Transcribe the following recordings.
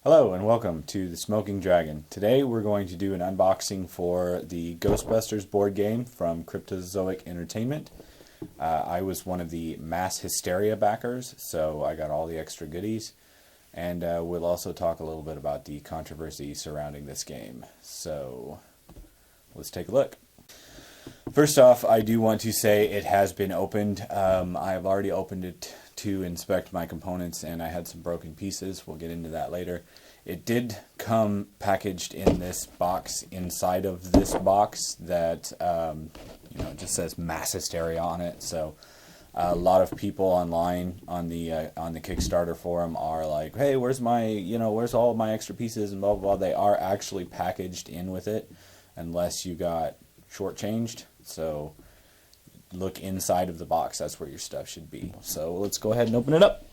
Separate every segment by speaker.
Speaker 1: Hello and welcome to the Smoking Dragon. Today we're going to do an unboxing for the Ghostbusters board game from Cryptozoic Entertainment. I was one of the Mass Hysteria backers, so I got all the extra goodies. And we'll also talk a little bit about the controversy surrounding this game. So let's take a look. First off, I do want to say it has been opened. I have already opened it to inspect my components, and I had some broken pieces. We'll get into that later. It did come packaged in this box inside of this box that it just says Mass Hysteria on it. So a lot of people online on the Kickstarter forum are like, "Hey, where's all of my extra pieces?" and blah blah blah. They are actually packaged in with it, unless you got shortchanged. So look inside of the box. That's where your stuff should be. So let's go ahead and open it up.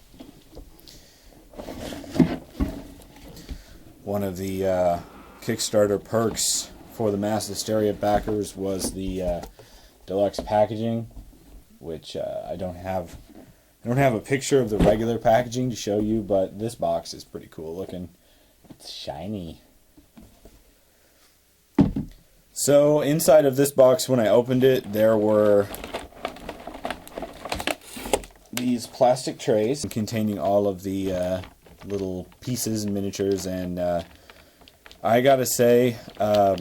Speaker 1: One of the Kickstarter perks for the Mass Hysteria backers was the deluxe packaging, which I don't have a picture of the regular packaging to show you, but this box is pretty cool looking. It's shiny. So inside of this box, when I opened it, there were these plastic trays containing all of the little pieces and miniatures, and I gotta say, I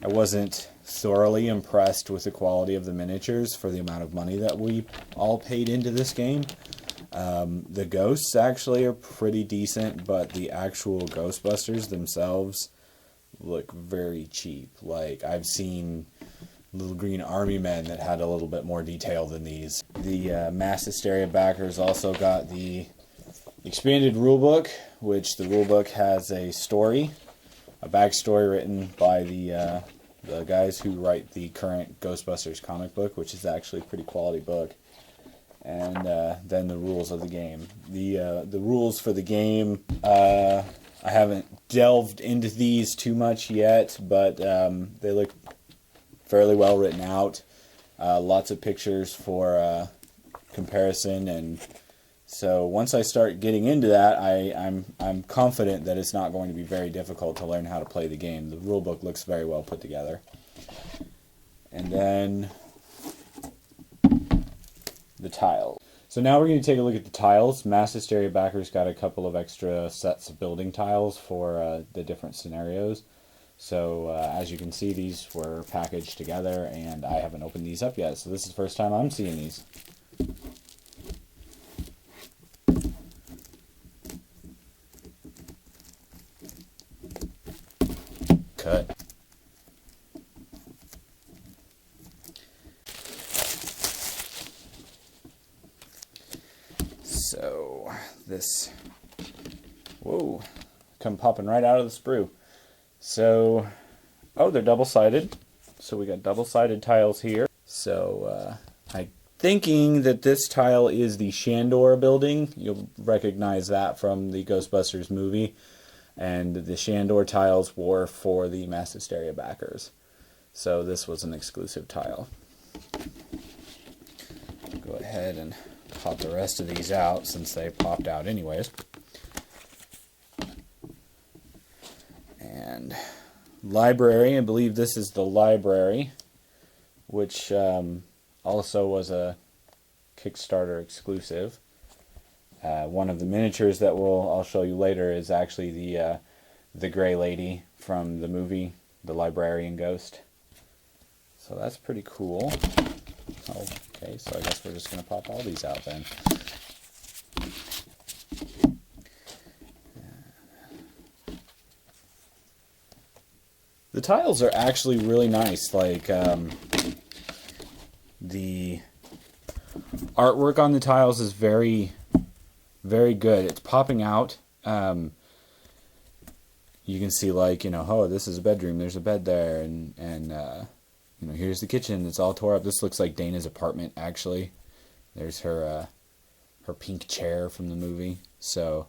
Speaker 1: wasn't thoroughly impressed with the quality of the miniatures for the amount of money that we all paid into this game. The ghosts actually are pretty decent, but the actual Ghostbusters themselves look very cheap. Like, I've seen little green army men that had a little bit more detail than these. The Mass Hysteria backers also got the expanded rulebook, which the rulebook has a backstory written by the guys who write the current Ghostbusters comic book, which is actually a pretty quality book. And then the rules of the game. The rules for the game, I haven't delved into these too much yet, but they look fairly well written out. Lots of pictures for comparison, and so once I start getting into that, I'm confident that it's not going to be very difficult to learn how to play the game. The rulebook looks very well put together. And then the tiles. So now we're going to take a look at the tiles. Mass Hysteria backers got a couple of extra sets of building tiles for the different scenarios. So as you can see, these were packaged together, and I haven't opened these up yet. So this is the first time I'm seeing these. Cut. So this, whoa, come popping right out of the sprue. So, oh, they're double-sided. So we got double-sided tiles here. So I'm thinking that this tile is the Shandor building. You'll recognize that from the Ghostbusters movie. And the Shandor tiles were for the Mass Hysteria backers. So this was an exclusive tile. Go ahead and pop the rest of these out, since they popped out anyways. And library, I believe this is the library, which also was a Kickstarter exclusive. One of the miniatures that I'll show you later is actually the gray lady from the movie, the librarian ghost. So that's pretty cool. Okay, so I guess we're just going to pop all these out then. The tiles are actually really nice. Like, the artwork on the tiles is very, very good. It's popping out. You can see, like, oh, this is a bedroom. There's a bed there, and here's the kitchen. It's all tore up. This looks like Dana's apartment, actually. There's her pink chair from the movie. So,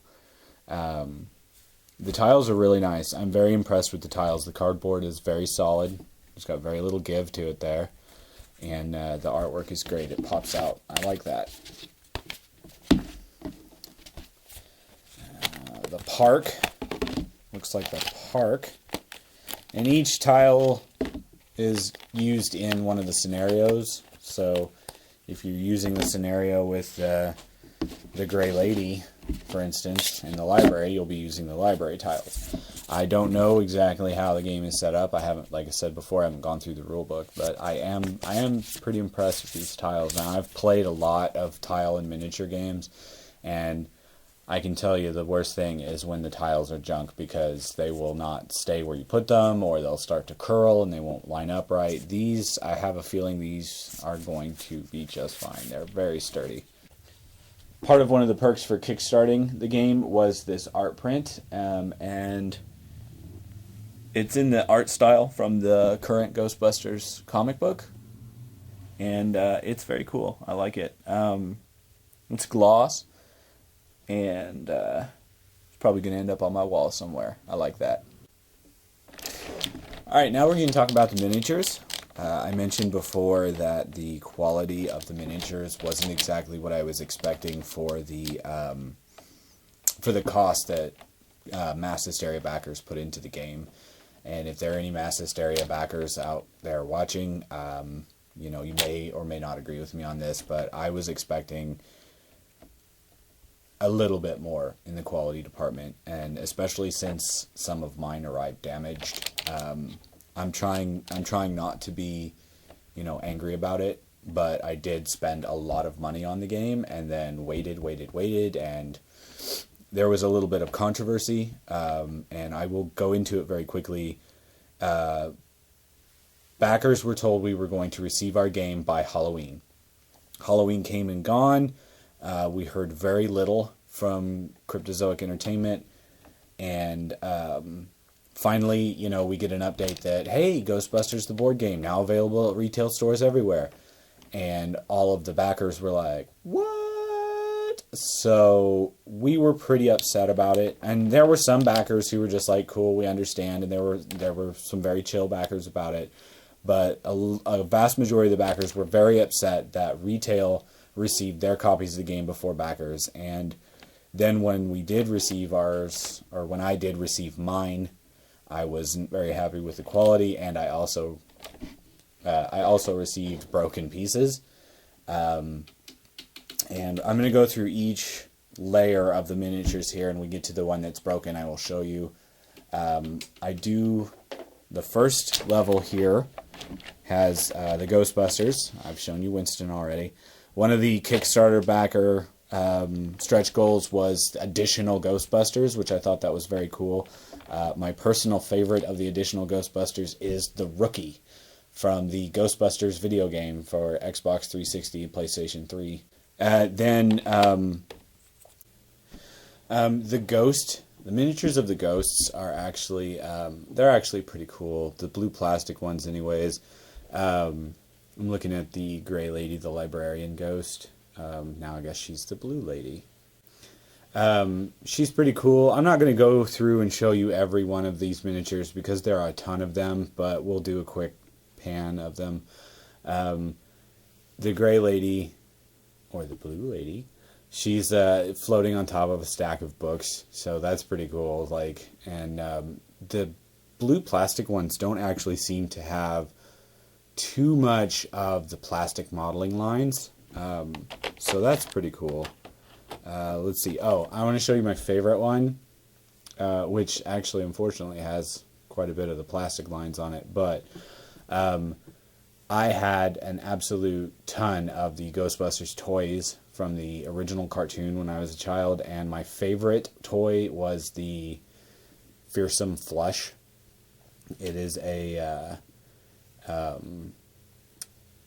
Speaker 1: the tiles are really nice. I'm very impressed with the tiles. The cardboard is very solid. It's got very little give to it there. And the artwork is great. It pops out. I like that. the park. Looks like the park. And each tile is used in one of the scenarios. So if you're using the scenario with the Gray Lady, for instance, in the library, you'll be using the library tiles. I don't know exactly how the game is set up. I haven't, like I said before, I haven't gone through the rule book, but I am pretty impressed with these tiles. Now, I've played a lot of tile and miniature games, and I can tell you the worst thing is when the tiles are junk, because they will not stay where you put them, or they'll start to curl and they won't line up right. These, I have a feeling these are going to be just fine. They're very sturdy. Part of one of the perks for kickstarting the game was this art print, and it's in the art style from the current Ghostbusters comic book, and it's very cool. I like it. It's gloss, and it's probably going to end up on my wall somewhere. I like that. Alright, now we're going to talk about the miniatures. I mentioned before that the quality of the miniatures wasn't exactly what I was expecting for the cost that Mass Hysteria backers put into the game. And if there are any Mass Hysteria backers out there watching, you know, you may or may not agree with me on this, but I was expecting a little bit more in the quality department, and especially since some of mine arrived damaged. I'm trying not to be, you know, angry about it, but I did spend a lot of money on the game and then waited, and there was a little bit of controversy, and I will go into it very quickly. Backers were told we were going to receive our game by Halloween. Halloween came and gone. We heard very little from Cryptozoic Entertainment, and finally, you know, we get an update that, hey, Ghostbusters the board game, now available at retail stores everywhere. And all of the backers were like, what? So we were pretty upset about it. And there were some backers who were just like, cool, we understand. And there were some very chill backers about it. But a vast majority of the backers were very upset that retail received their copies of the game before backers. And then when we did receive ours, or when I did receive mine, I wasn't very happy with the quality, and I also received broken pieces. And I'm going to go through each layer of the miniatures here, and we get to the one that's broken, I will show you. The first level here has the Ghostbusters. I've shown you Winston already. One of the Kickstarter backer stretch goals was additional Ghostbusters, which I thought that was very cool. My personal favorite of the additional Ghostbusters is the Rookie from the Ghostbusters video game for Xbox 360 and PlayStation 3. The miniatures of the ghosts are actually, they're actually pretty cool. The blue plastic ones anyways. I'm looking at the Gray Lady, the librarian ghost. Now I guess she's the blue lady. She's pretty cool. I'm not going to go through and show you every one of these miniatures because there are a ton of them, but we'll do a quick pan of them. The Gray Lady, or the blue lady, she's floating on top of a stack of books, so that's pretty cool. The blue plastic ones don't actually seem to have too much of the plastic modeling lines, so that's pretty cool. Let's see. Oh, I want to show you my favorite one, which actually, unfortunately, has quite a bit of the plastic lines on it. But I had an absolute ton of the Ghostbusters toys from the original cartoon when I was a child, and my favorite toy was the Fearsome Flush. It is a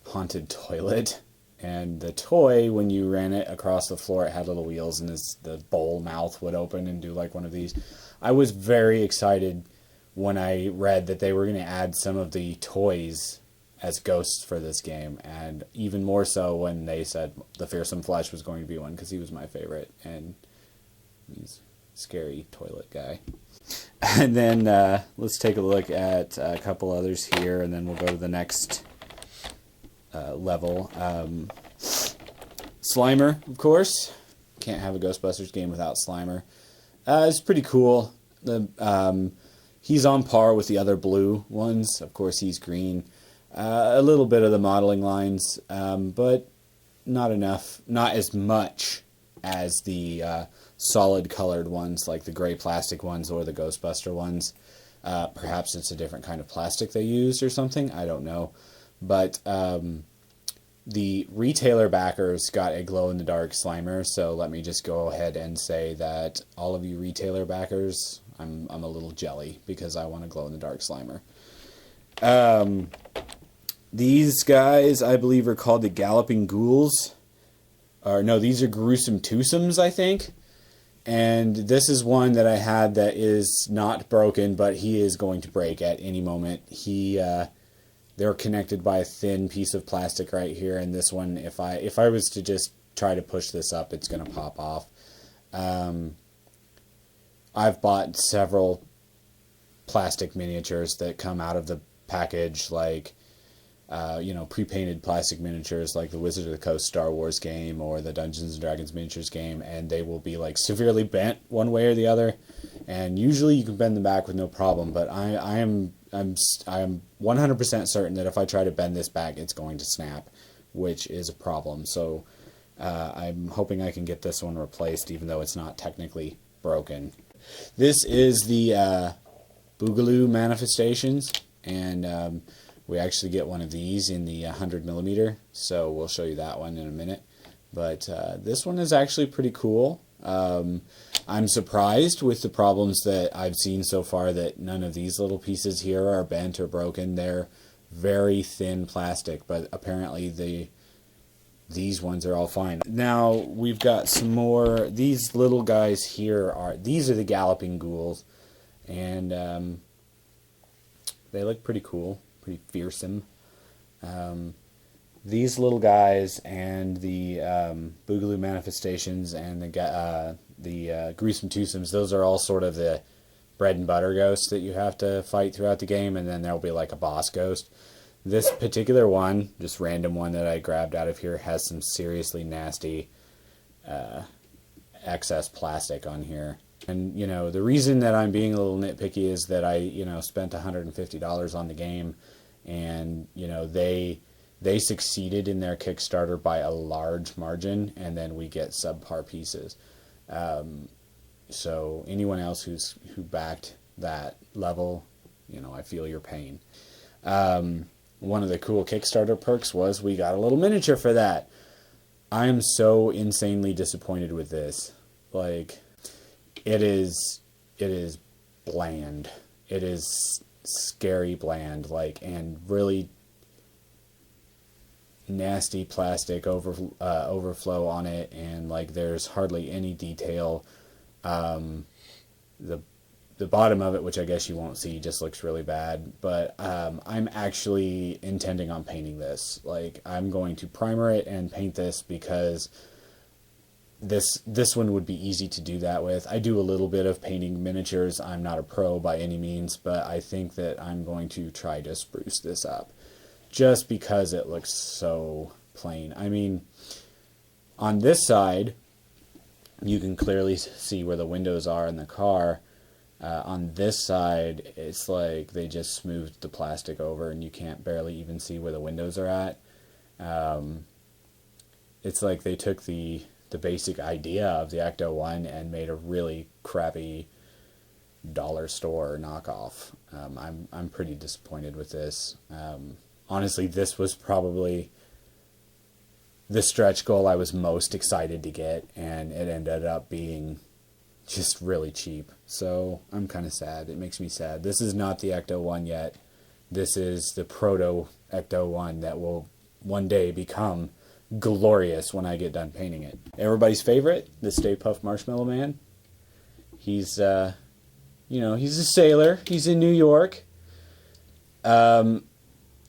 Speaker 1: haunted toilet. And the toy, when you ran it across the floor, it had little wheels, and the bowl mouth would open and do like one of these. I was very excited when I read that they were going to add some of the toys as ghosts for this game, and even more so when they said the Fearsome Flush was going to be one, because he was my favorite, and he's a scary toilet guy. And then let's take a look at a couple others here, and then we'll go to the next level. Slimer, of course. Can't have a Ghostbusters game without Slimer. It's pretty cool. He's on par with the other blue ones. Of course, he's green. A little bit of the modeling lines, but not enough. Not as much as the solid colored ones, like the gray plastic ones or the Ghostbuster ones. Perhaps it's a different kind of plastic they used or something. I don't know. But the retailer backers got a glow-in-the-dark Slimer, so let me just go ahead and say that all of you retailer backers, I'm a little jelly because I want a glow-in-the-dark Slimer. These guys, I believe, are called the Galloping Ghouls. Or no, these are Gruesome Twosomes, I think. And this is one that I had that is not broken, but he is going to break at any moment. They're connected by a thin piece of plastic right here, and this one, if I was to just try to push this up, it's going to pop off. I've bought several plastic miniatures that come out of the package, like pre-painted plastic miniatures, like the Wizard of the Coast Star Wars game or the Dungeons and Dragons miniatures game, and they will be like severely bent one way or the other. And usually you can bend them back with no problem, but I am 100% certain that if I try to bend this back, it's going to snap, which is a problem. So I'm hoping I can get this one replaced, even though it's not technically broken. This is the Boogaloo Manifestations, and we actually get one of these in the 100mm, so we'll show you that one in a minute. But this one is actually pretty cool. I'm surprised with the problems that I've seen so far that none of these little pieces here are bent or broken. They're very thin plastic, but apparently these ones are all fine. Now we've got some more. These little guys here these are the Galloping Ghouls, and they look pretty cool, pretty fearsome. These little guys and the Boogaloo Manifestations and the Gruesome Twosomes, those are all sort of the bread and butter ghosts that you have to fight throughout the game, and then there'll be like a boss ghost. This particular one, just random one that I grabbed out of here, has some seriously nasty excess plastic on here. And, the reason that I'm being a little nitpicky is that I, spent $150 on the game, and, they succeeded in their Kickstarter by a large margin, and then we get subpar pieces. So anyone else who backed that level, I feel your pain. One of the cool Kickstarter perks was we got a little miniature for that. I am so insanely disappointed with this. Like, it is bland. It is scary bland, and really nasty plastic overflow on it, and there's hardly any detail. The bottom of it, which I guess you won't see, just looks really bad, but I'm actually intending on painting this. I'm going to primer it and paint this because this one would be easy to do that with. I do a little bit of painting miniatures. I'm not a pro by any means, but I think that I'm going to try to spruce this up just because it looks so plain. I mean, on this side, you can clearly see where the windows are in the car. On this side, it's like they just smoothed the plastic over and you can't barely even see where the windows are at. It's like they took the basic idea of the Ecto-1 and made a really crappy dollar store knockoff. I'm pretty disappointed with this. Honestly, this was probably the stretch goal I was most excited to get, and it ended up being just really cheap. So I'm kind of sad. It makes me sad. This is not the Ecto-1 yet. This is the proto Ecto-1 that will one day become glorious when I get done painting it. Everybody's favorite, the Stay Puft Marshmallow Man. He's, he's a sailor. He's in New York.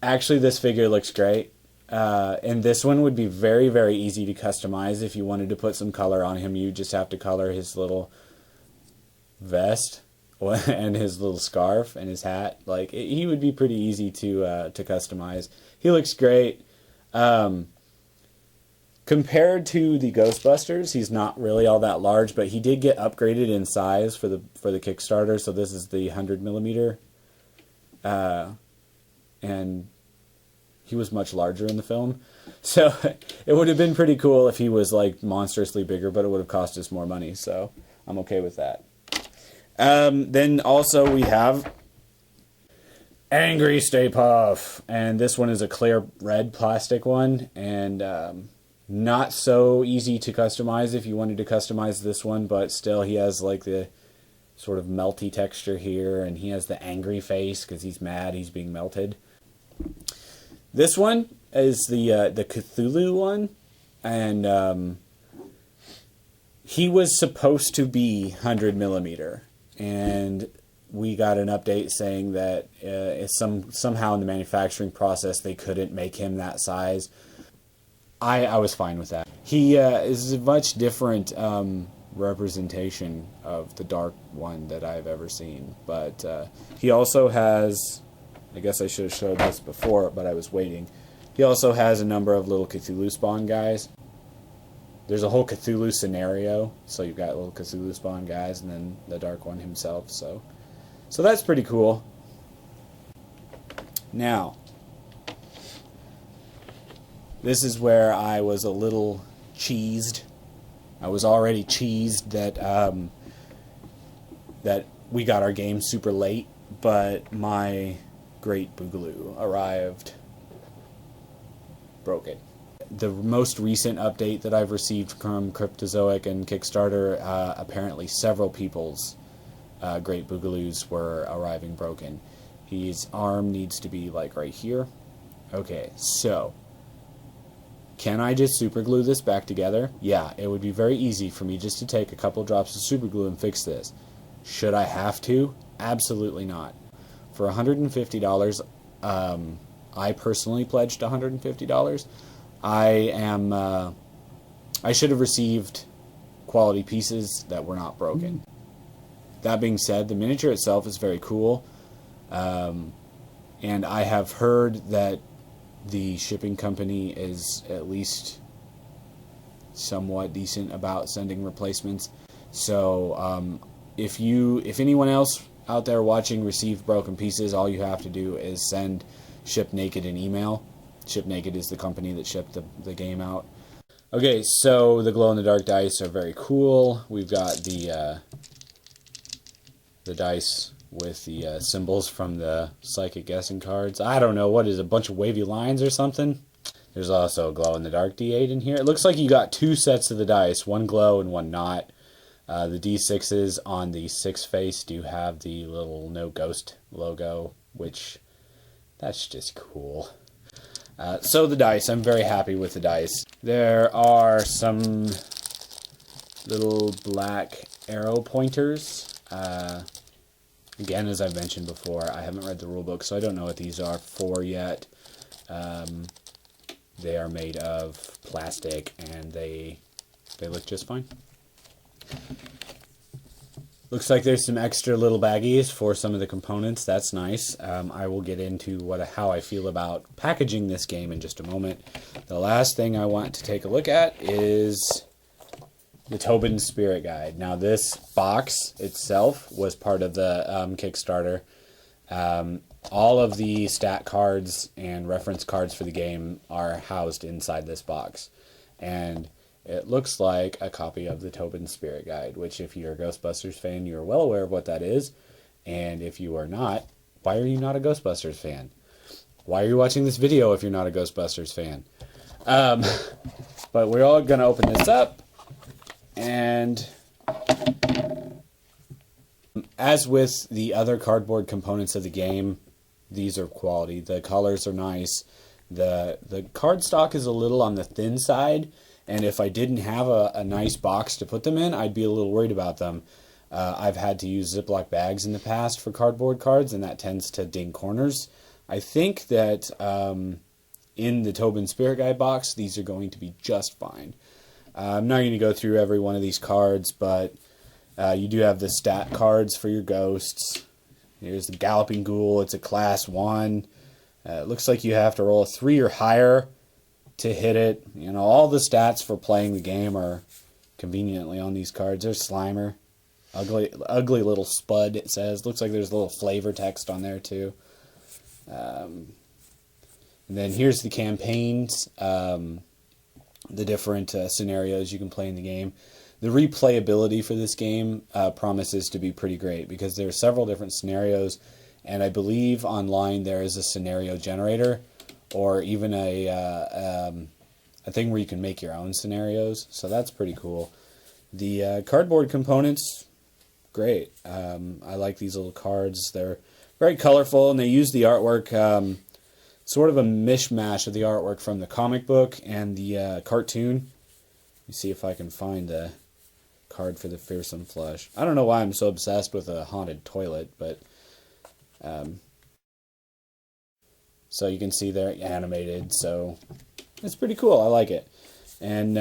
Speaker 1: Actually, this figure looks great. And this one would be very, very easy to customize. If you wanted to put some color on him, you just have to color his little vest and his little scarf and his hat. He would be pretty easy to customize. He looks great. Compared to the Ghostbusters, he's not really all that large, but he did get upgraded in size for the Kickstarter. So this is the 100mm, and he was much larger in the film. So it would have been pretty cool if he was like monstrously bigger, but it would have cost us more money. So I'm okay with that. Then also we have Angry Stay Puft, and this one is a clear red plastic one, and not so easy to customize if you wanted to customize this one, but still he has like the sort of melty texture here, and he has the angry face because he's mad he's being melted. This one is the Cthulhu one, and he was supposed to be 100mm, and we got an update saying that somehow in the manufacturing process they couldn't make him that size. I was fine with that. He is a much different representation of the dark one that I've ever seen. But he also has, I guess I should have showed this before, but I was waiting. He also has a number of little Cthulhu spawn guys. There's a whole Cthulhu scenario, so you've got little Cthulhu spawn guys, and then the dark one himself. So that's pretty cool. Now, this is where I was a little cheesed. I was already cheesed that we got our game super late, but my great Boogaloo arrived broken. The most recent update that I've received from Cryptozoic and Kickstarter, apparently several people's great Boogaloos were arriving broken. His arm needs to be like right here. Okay, so can I just super glue this back together? Yeah, it would be very easy for me just to take a couple drops of super glue and fix this. Should I have to? Absolutely not. For $150, I personally pledged $150. I should have received quality pieces that were not broken. That being said, the miniature itself is very cool, and I have heard that the shipping company is at least somewhat decent about sending replacements. So if anyone else out there watching received broken pieces, all you have to do is send Ship Naked an email. Ship Naked is the company that shipped the game out. Okay, so the glow-in-the-dark dice are very cool. We've got the dice with the symbols from the psychic guessing cards. I don't know, what is it, a bunch of wavy lines or something? There's also a glow-in-the-dark D8 in here. It looks like you got two sets of the dice, one glow and one not. The D6s on the 6 face do have the little no ghost logo, which that's just cool. So the dice, I'm very happy with the dice. There are some little black arrow pointers. Again, as I've mentioned before, I haven't read the rulebook, so I don't know what these are for yet. They are made of plastic, and they look just fine. Looks like there's some extra little baggies for some of the components. That's nice. I will get into how I feel about packaging this game in just a moment. The last thing I want to take a look at is the Tobin Spirit Guide. Now, this box itself was part of the Kickstarter. All of the stat cards and reference cards for the game are housed inside this box. And it looks like a copy of the Tobin Spirit Guide, which if you're a Ghostbusters fan, you're well aware of what that is. And if you are not, why are you not a Ghostbusters fan? Why are you watching this video if you're not a Ghostbusters fan? But we're all going to open this up. And as with the other cardboard components of the game, these are quality. The colors are nice. The cardstock is a little on the thin side, and if I didn't have a nice box to put them in, I'd be a little worried about them. I've had to use Ziploc bags in the past for cardboard cards, and that tends to ding corners. I think that in the Tobin Spirit Guide box, these are going to be just fine. I'm not going to go through every one of these cards, but you do have the stat cards for your ghosts. Here's the Galloping Ghoul. It's a class 1. It looks like you have to roll a 3 or higher to hit it. You know, all the stats for playing the game are conveniently on these cards. There's Slimer. Ugly little spud, it says. Looks like there's a little flavor text on there, too. And then here's the campaigns. The different scenarios you can play in the game. The replayability for this game promises to be pretty great because there are several different scenarios, and I believe online there is a scenario generator or even a thing where you can make your own scenarios, so that's pretty cool. The cardboard components, great. I like these little cards. They're very colorful, and they use the artwork, sort of a mishmash of the artwork from the comic book and the cartoon. Let me see if I can find the card for the Fearsome Flush. I don't know why I'm so obsessed with a haunted toilet, but so you can see they're animated, so it's pretty cool. I like it. And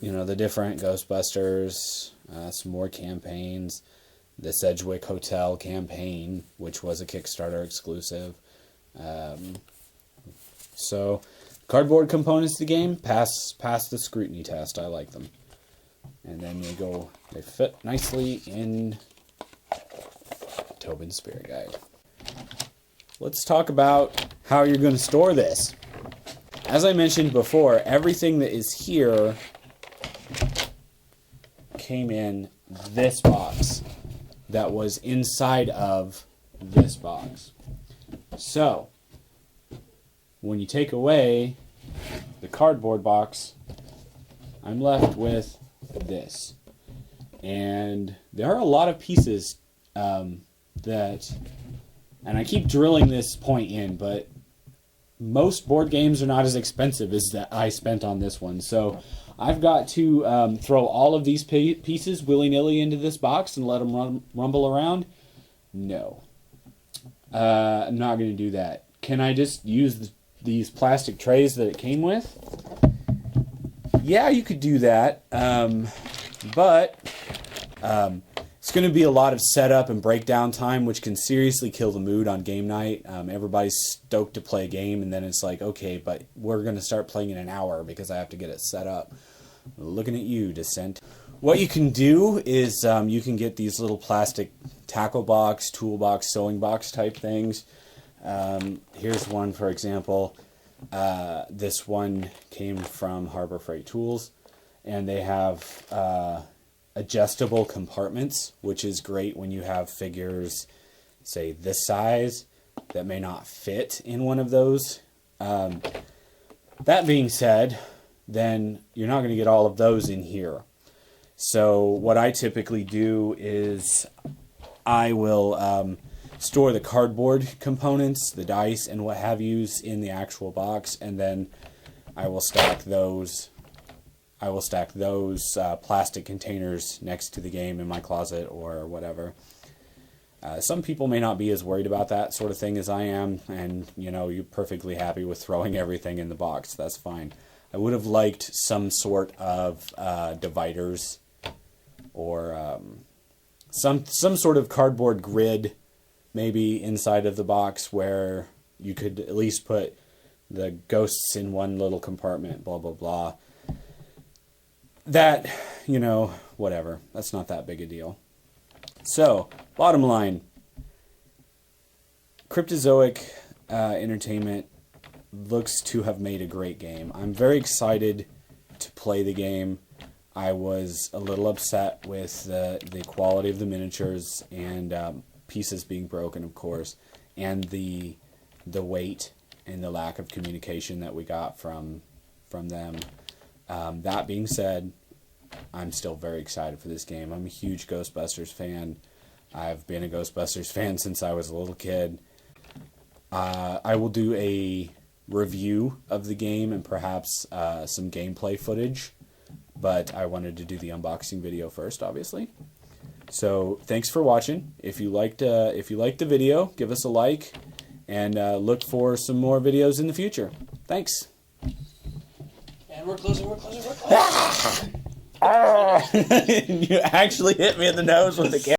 Speaker 1: you know, the different Ghostbusters, some more campaigns, the Sedgwick Hotel campaign, which was a Kickstarter exclusive. So cardboard components of the game pass the scrutiny test. I like them. And then they fit nicely in Tobin's Spirit Guide. Let's talk about how you're going to store this. As I mentioned before, everything that is here came in this box that was inside of this box. So, when you take away the cardboard box, I'm left with this. And there are a lot of pieces that, and I keep drilling this point in, but most board games are not as expensive as that I spent on this one. So I've got to throw all of these pieces willy-nilly into this box and let them rumble around. No. I'm not going to do that. Can I just use these plastic trays that it came with? Yeah, you could do that, but it's going to be a lot of setup and breakdown time, which can seriously kill the mood on game night. Everybody's stoked to play a game, and then it's like, okay, but we're going to start playing in an hour because I have to get it set up. Looking at you, Descent. What you can do is you can get these little plastic tackle box, toolbox, sewing box type things. Here's one, for example. This one came from Harbor Freight Tools, and they have adjustable compartments, which is great when you have figures, say, this size, that may not fit in one of those. That being said, then you're not going to get all of those in here. So what I typically do is I will store the cardboard components, the dice, and what have yous in the actual box, and then I will stack those. Plastic containers next to the game in my closet or whatever. Some people may not be as worried about that sort of thing as I am, and you know, you're perfectly happy with throwing everything in the box. That's fine. I would have liked some sort of dividers or some sort of cardboard grid maybe inside of the box where you could at least put the ghosts in one little compartment, blah, blah, blah. That, you know, whatever. That's not that big a deal. So, bottom line, Cryptozoic Entertainment looks to have made a great game. I'm very excited to play the game. I was a little upset with the quality of the miniatures and pieces being broken, of course, and the weight and the lack of communication that we got from them. That being said, I'm still very excited for this game. I'm a huge Ghostbusters fan. I've been a Ghostbusters fan since I was a little kid. I will do a review of the game and perhaps some gameplay footage, but I wanted to do the unboxing video first, obviously. So thanks for watching. If you liked the video, give us a like, and look for some more videos in the future. Thanks.
Speaker 2: And we're closing.
Speaker 1: You actually hit me in the nose with the camera.